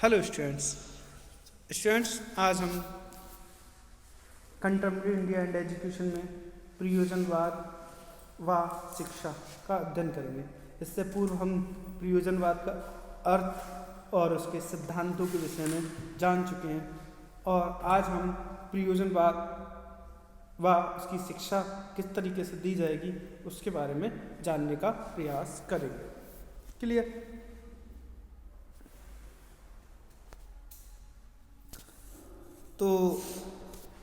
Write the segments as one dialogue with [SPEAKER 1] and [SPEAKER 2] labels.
[SPEAKER 1] Hello students, आज हम contemporary India and education में प्रयोजनवाद व शिक्षा का अध्ययन करेंगे। इससे पूर्व हम प्रयोजनवाद का अर्थ और उसके सिद्धांतों के विषय में जान चुके हैं और आज हम प्रयोजनवाद व उसकी शिक्षा किस तरीके से दी जाएगी उसके बारे में जानने का प्रयास करेंगे। क्लियर? तो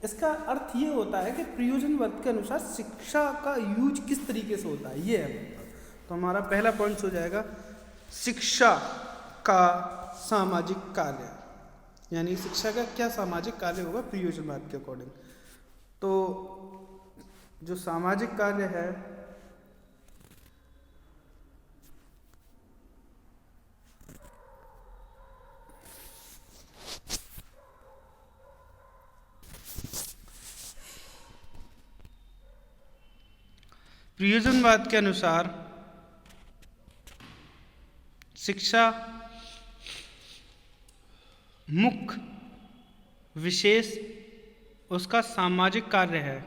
[SPEAKER 1] इसका अर्थ ये होता है कि प्रयोजनवाद के अनुसार शिक्षा का यूज किस तरीके से होता है, ये है। तो हमारा पहला पॉइंट हो जाएगा शिक्षा का सामाजिक कार्य, यानी शिक्षा का क्या सामाजिक कार्य होगा प्रयोजनवाद के अकॉर्डिंग। तो जो सामाजिक कार्य है प्रयोजनवाद के अनुसार शिक्षा मुख्य विशेष उसका सामाजिक कार्य है।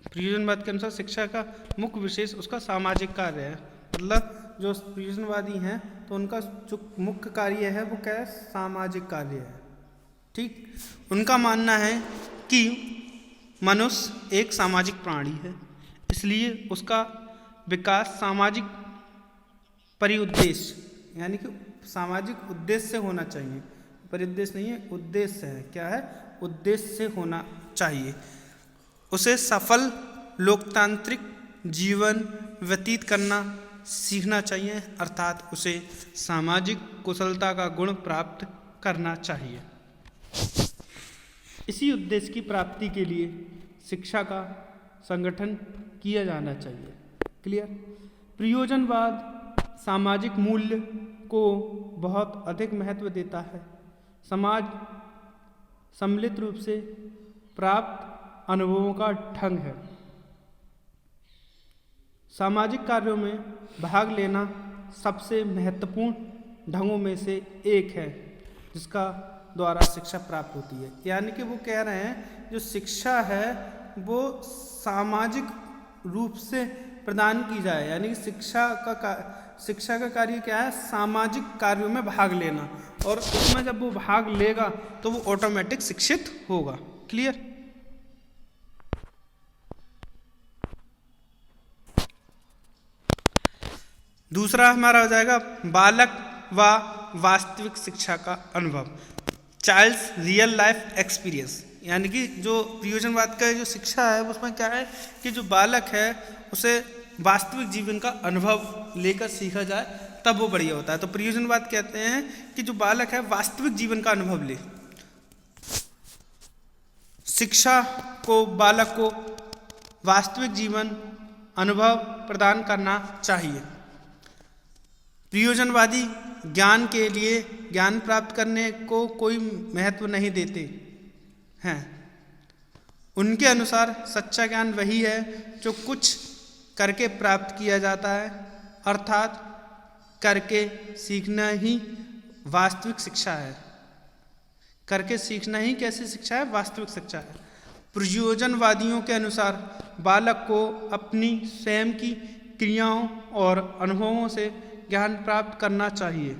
[SPEAKER 1] प्रयोजनवाद के अनुसार शिक्षा का मुख्य विशेष उसका सामाजिक कार्य है। मतलब जो प्रयोजनवादी हैं तो उनका जो मुख्य कार्य है वो क्या है, सामाजिक कार्य है। ठीक, उनका मानना है कि मनुष्य एक सामाजिक प्राणी है, इसलिए उसका विकास सामाजिक परिउद्देश्य यानी कि सामाजिक उद्देश्य से होना चाहिए। परिउद्देश्य नहीं है, उद्देश्य है। क्या है? उद्देश्य से होना चाहिए। उसे सफल लोकतांत्रिक जीवन व्यतीत करना सीखना चाहिए, अर्थात उसे सामाजिक कुशलता का गुण प्राप्त करना चाहिए। इसी उद्देश्य की प्राप्ति के लिए शिक्षा का संगठन किया जाना चाहिए। क्लियर? प्रयोजनवाद सामाजिक मूल्य को बहुत अधिक महत्व देता है। समाज सम्मिलित रूप से प्राप्त अनुभवों का ढंग है। सामाजिक कार्यों में भाग लेना सबसे महत्वपूर्ण ढंगों में से एक है जिसका द्वारा शिक्षा प्राप्त होती है। यानी कि वो कह रहे हैं जो शिक्षा है वो सामाजिक रूप से प्रदान की जाए, यानी कि शिक्षा का कार्य क्या है, सामाजिक कार्यों में भाग लेना, और उसमें जब वो भाग लेगा तो वो ऑटोमेटिक शिक्षित होगा। क्लियर? दूसरा हमारा हो जाएगा बालक व वास्तविक शिक्षा का अनुभव, चाइल्ड्स रियल लाइफ एक्सपीरियंस। यानी कि जो प्रयोजनवाद का जो शिक्षा है उसमें क्या है कि जो बालक है उसे वास्तविक जीवन का अनुभव लेकर सीखा जाए तब वो बढ़िया होता है। तो प्रयोजनवाद कहते हैं कि जो बालक है वास्तविक जीवन का अनुभव ले। शिक्षा को बालक को वास्तविक जीवन अनुभव प्रदान करना चाहिए। प्रयोजनवादी ज्ञान के लिए ज्ञान प्राप्त करने को कोई महत्व नहीं देते हैं। उनके अनुसार सच्चा ज्ञान वही है जो कुछ करके प्राप्त किया जाता है, अर्थात करके सीखना ही वास्तविक शिक्षा है। करके सीखना ही कैसी शिक्षा है? वास्तविक शिक्षा है। प्रयोजनवादियों के अनुसार बालक को अपनी स्वयं की क्रियाओं और अनुभवों से ज्ञान प्राप्त करना चाहिए।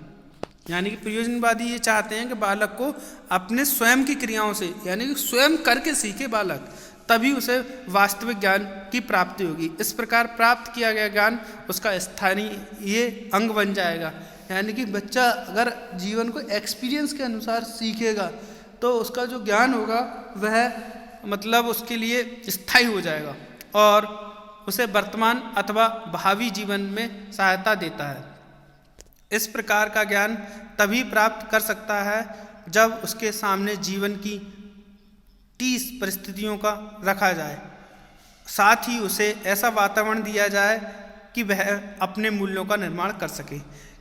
[SPEAKER 1] यानी कि प्रयोजनवादी ये चाहते हैं कि बालक को अपने स्वयं की क्रियाओं से, यानी कि स्वयं करके सीखे बालक, तभी उसे वास्तविक ज्ञान की प्राप्ति होगी। इस प्रकार प्राप्त किया गया ज्ञान उसका स्थानीय अंग बन जाएगा। यानी कि बच्चा अगर जीवन को एक्सपीरियंस के अनुसार सीखेगा तो उसका जो ज्ञान होगा वह मतलब उसके लिए स्थायी हो जाएगा और उसे वर्तमान अथवा भावी जीवन में सहायता देता है। इस प्रकार का ज्ञान तभी प्राप्त कर सकता है जब उसके सामने जीवन की 30 परिस्थितियों का रखा जाए, साथ ही उसे ऐसा वातावरण दिया जाए कि वह अपने मूल्यों का निर्माण कर सके।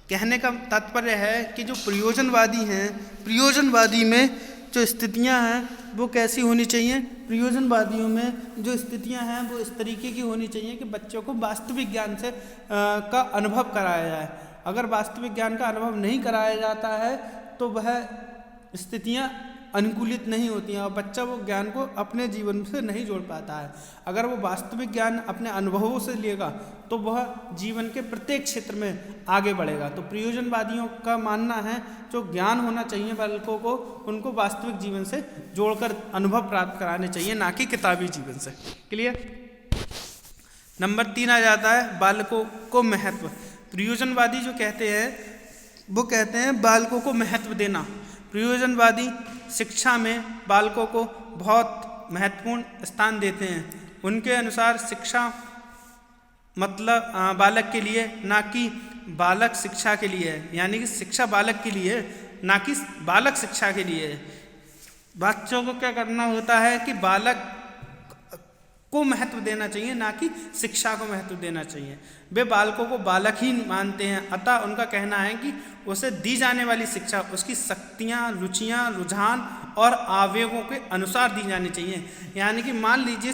[SPEAKER 1] कहने का तात्पर्य है कि जो प्रयोजनवादी हैं, प्रयोजनवादी में जो स्थितियां हैं वो कैसी होनी चाहिए? प्रयोजनवादियों में जो स्थितियां हैं वो इस तरीके की होनी चाहिए कि बच्चों को वास्तविक ज्ञान का अनुभव कराया जाए। अगर वास्तविक ज्ञान का अनुभव नहीं कराया जाता है तो वह स्थितियाँ अनुकूलित नहीं होती हैं और बच्चा वो ज्ञान को अपने जीवन से नहीं जोड़ पाता है। अगर वो वास्तविक ज्ञान अपने अनुभवों से लेगा तो वह जीवन के प्रत्येक क्षेत्र में आगे बढ़ेगा। तो प्रयोजनवादियों का मानना है जो ज्ञान होना चाहिए बालकों को, उनको वास्तविक जीवन से जोड़कर अनुभव प्राप्त कराने चाहिए, ना कि किताबी जीवन से। क्लियर। नंबर 3 आ जाता है बालकों को महत्व। प्रयोजनवादी जो कहते हैं वो कहते हैं बालकों को महत्व देना। प्रयोजनवादी शिक्षा में बालकों को बहुत महत्वपूर्ण स्थान देते हैं। उनके अनुसार शिक्षा मतलब बालक के लिए, ना कि बालक शिक्षा के लिए है। यानी कि शिक्षा बालक के लिए, ना कि बालक शिक्षा के लिए है। बच्चों को क्या करना होता है कि बालक को महत्व देना चाहिए, ना कि शिक्षा को महत्व देना चाहिए। वे बालकों को बालक ही मानते हैं, अतः उनका कहना है कि उसे दी जाने वाली शिक्षा उसकी शक्तियाँ, रुचियाँ, रुझान और आवेगों के अनुसार दी जानी चाहिए। यानी कि मान लीजिए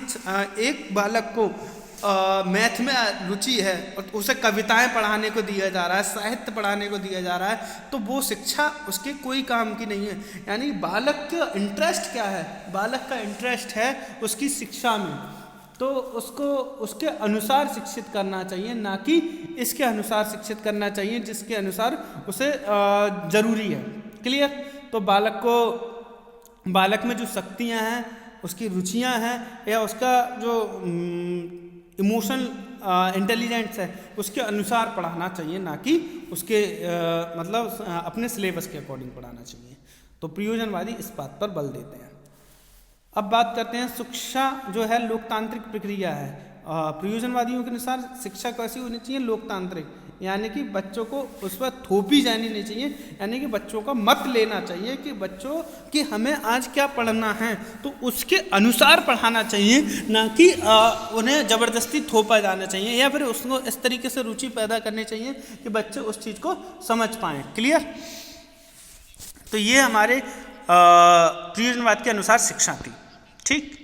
[SPEAKER 1] एक बालक को मैथ में रुचि है और उसे कविताएं पढ़ाने को दिया जा रहा है, साहित्य पढ़ाने को दिया जा रहा है, तो वो शिक्षा उसके कोई काम की नहीं है। यानी बालक का इंटरेस्ट क्या है? बालक का इंटरेस्ट है उसकी शिक्षा में, तो उसको उसके अनुसार शिक्षित करना चाहिए, ना कि इसके अनुसार शिक्षित करना चाहिए जिसके अनुसार उसे ज़रूरी है। क्लियर। तो बालक में जो शक्तियाँ हैं, उसकी रुचियाँ हैं, या उसका जो इमोशनल इंटेलिजेंस है, उसके अनुसार पढ़ाना चाहिए, ना कि उसके मतलब अपने सिलेबस के अकॉर्डिंग पढ़ाना चाहिए। तो प्रयोजनवादी इस बात पर बल देते हैं। अब बात करते हैं शिक्षा जो है लोकतांत्रिक प्रक्रिया है। प्रयोजनवादियों के अनुसार शिक्षा कैसी होनी चाहिए? लोकतांत्रिक। यानी कि बच्चों को उस पर थोपी जानी नहीं चाहिए, यानी कि बच्चों का मत लेना चाहिए कि बच्चों कि हमें आज क्या पढ़ना है, तो उसके अनुसार पढ़ाना चाहिए, ना कि उन्हें ज़बरदस्ती थोपा जाना चाहिए, या फिर उसको इस तरीके से रुचि पैदा करनी चाहिए कि बच्चे उस चीज़ को समझ पाएँ। क्लियर। तो ये हमारे प्रयोजनवाद के अनुसार शिक्षा थी। ठीक।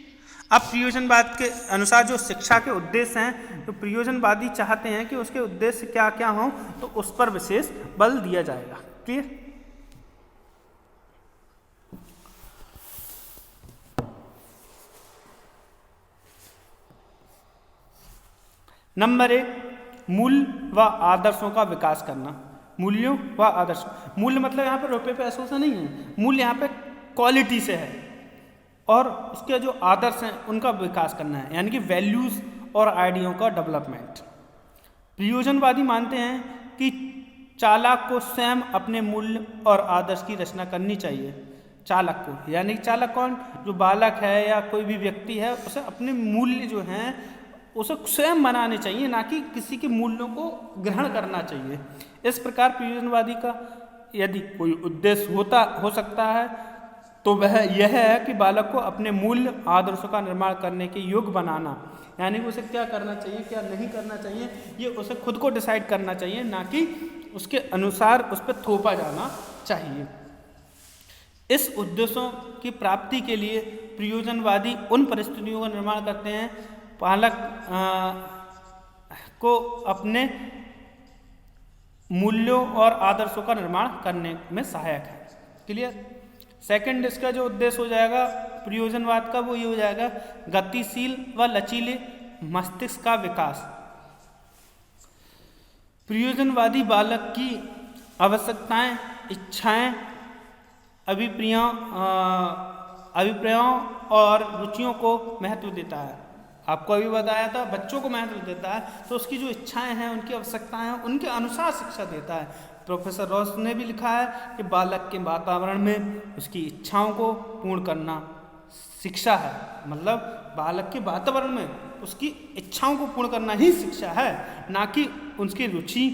[SPEAKER 1] अब प्रयोजनवाद के अनुसार जो शिक्षा के उद्देश्य हैं, तो प्रयोजनवादी चाहते हैं कि उसके उद्देश्य क्या क्या हों, तो उस पर विशेष बल दिया जाएगा। क्लियर। नंबर 1 मूल्य व आदर्शों का विकास करना। मूल्यों व आदर्श। मूल्य मतलब यहाँ पे रुपये पैसों से नहीं है, मूल्य यहाँ पे क्वालिटी से है, और उसके जो आदर्श हैं उनका विकास करना है, यानी कि वैल्यूज़ और आइडियों का डेवलपमेंट। प्रयोजनवादी मानते हैं कि चालक को स्वयं अपने मूल्य और आदर्श की रचना करनी चाहिए। चालक को, यानी कि चालक कौन? जो बालक है या कोई भी व्यक्ति है, उसे अपने मूल्य जो हैं उसे स्वयं बनाने चाहिए, ना कि किसी के मूल्यों को ग्रहण करना चाहिए। इस प्रकार प्रयोजनवादी का यदि कोई उद्देश्य हो सकता है तो वह यह है कि बालक को अपने मूल्य आदर्शों का निर्माण करने के योग्य बनाना। यानी कि उसे क्या करना चाहिए, क्या नहीं करना चाहिए, ये उसे खुद को डिसाइड करना चाहिए, ना कि उसके अनुसार उस पर थोपा जाना चाहिए। इस उद्देश्यों की प्राप्ति के लिए प्रयोजनवादी उन परिस्थितियों का निर्माण करते हैं बालक को अपने मूल्यों और आदर्शों का निर्माण करने में सहायक है। क्लियर। सेकंड इसका जो उद्देश्य हो जाएगा प्रयोजनवाद का, वो ये हो जाएगा गतिशील व लचीले मस्तिष्क का विकास। प्रयोजनवादी बालक की आवश्यकताएं, इच्छाएं, अभिप्रायों और रुचियों को महत्व देता है। आपको अभी बताया था बच्चों को महत्व देता है, तो उसकी जो इच्छाएं हैं, उनकी आवश्यकताएं हैं, उनके अनुसार शिक्षा देता है। प्रोफेसर रॉस ने भी लिखा है कि बालक के वातावरण में उसकी इच्छाओं को पूर्ण करना शिक्षा है। मतलब बालक के वातावरण में उसकी इच्छाओं को पूर्ण करना ही शिक्षा है, ना कि उसकी रुचि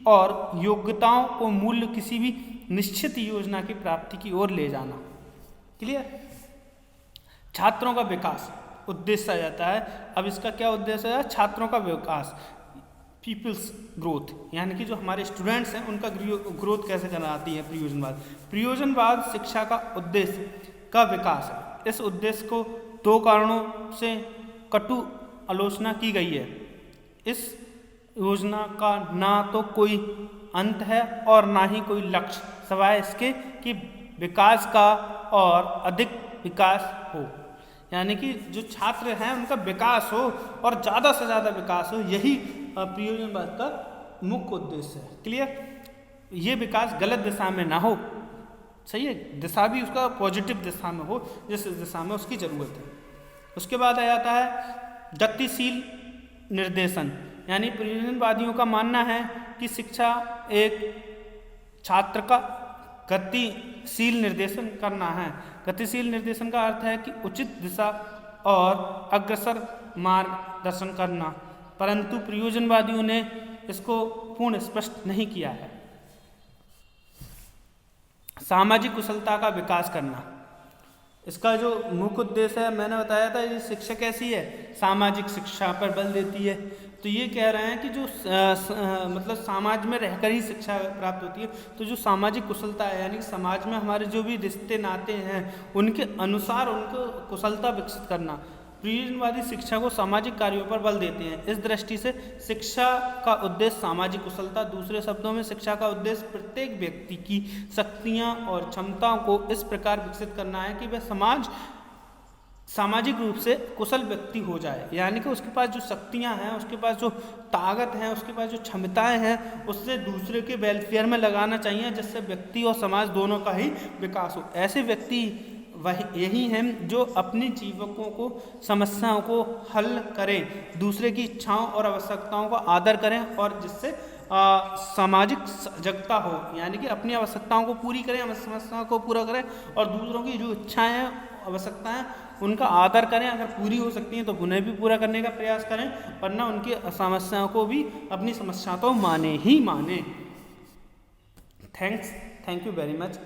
[SPEAKER 1] और योग्यताओं को मूल्य किसी भी निश्चित योजना की प्राप्ति की ओर ले जाना। क्लियर। छात्रों का विकास उद्देश्य आ जाता है। अब इसका क्या उद्देश्य है? छात्रों का विकास, पीपल्स ग्रोथ, यानी कि जो हमारे स्टूडेंट्स हैं उनका ग्रोथ कैसे कराती है प्रयोजनवाद। प्रयोजनवाद शिक्षा का उद्देश्य का विकास है। इस उद्देश्य को 2 कारणों से कटु आलोचना की गई है। इस योजना का ना तो कोई अंत है और ना ही कोई लक्ष्य सिवाय इसके कि विकास का और अधिक विकास हो, यानी कि जो छात्र हैं उनका विकास हो और ज़्यादा से ज़्यादा विकास हो, यही प्रयोजनवाद का मुख्य उद्देश्य है। क्लियर? ये विकास गलत दिशा में ना हो, सही है, दिशा भी उसका पॉजिटिव दिशा में हो, जिस दिशा में उसकी ज़रूरत है। उसके बाद आ जाता है गतिशील निर्देशन, यानी प्रयोजनवादियों का मानना है कि शिक्षा एक छात्र का गतिशील निर्देशन करना है। गतिशील निर्देशन का अर्थ है कि उचित दिशा और अग्रसर मार्गदर्शन करना, परंतु प्रयोजनवादियों ने इसको पूर्ण स्पष्ट नहीं किया है। सामाजिक कुशलता का विकास करना, इसका जो मुख्य उद्देश्य है, मैंने बताया था ये शिक्षा कैसी है, सामाजिक शिक्षा पर बल देती है। तो ये कह रहे हैं कि जो मतलब समाज में रहकर ही शिक्षा प्राप्त होती है, तो जो सामाजिक कुशलता है, यानी कि समाज में हमारे जो भी रिश्ते नाते हैं उनके अनुसार उनको कुशलता विकसित करना। प्रयोजनवादी शिक्षा को सामाजिक कार्यों पर बल देते हैं। इस दृष्टि से शिक्षा का उद्देश्य सामाजिक कुशलता, दूसरे शब्दों में शिक्षा का उद्देश्य प्रत्येक व्यक्ति की शक्तियाँ और क्षमताओं को इस प्रकार विकसित करना है कि वह सामाजिक रूप से कुशल व्यक्ति हो जाए, यानी कि उसके पास जो शक्तियां हैं, उसके पास जो ताकत है, उसके पास जो क्षमताएं हैं, उससे दूसरे के वेलफेयर में लगाना चाहिए, जिससे व्यक्ति और समाज दोनों का ही विकास हो। ऐसे व्यक्ति यही हैं जो अपनी जीवकों को समस्याओं को हल करें, दूसरे की इच्छाओं और आवश्यकताओं को आदर करें और जिससे सामाजिक सजगता हो, यानी कि अपनी आवश्यकताओं को पूरी करें, समस्याओं को पूरा करें और दूसरों की जो इच्छाएं हैं, आवश्यकताएं, उनका आदर करें। अगर पूरी हो सकती हैं तो उन्हें भी पूरा करने का प्रयास करें, वरना उनकी समस्याओं को भी अपनी समस्या तो माने ही माने। Thank you very much.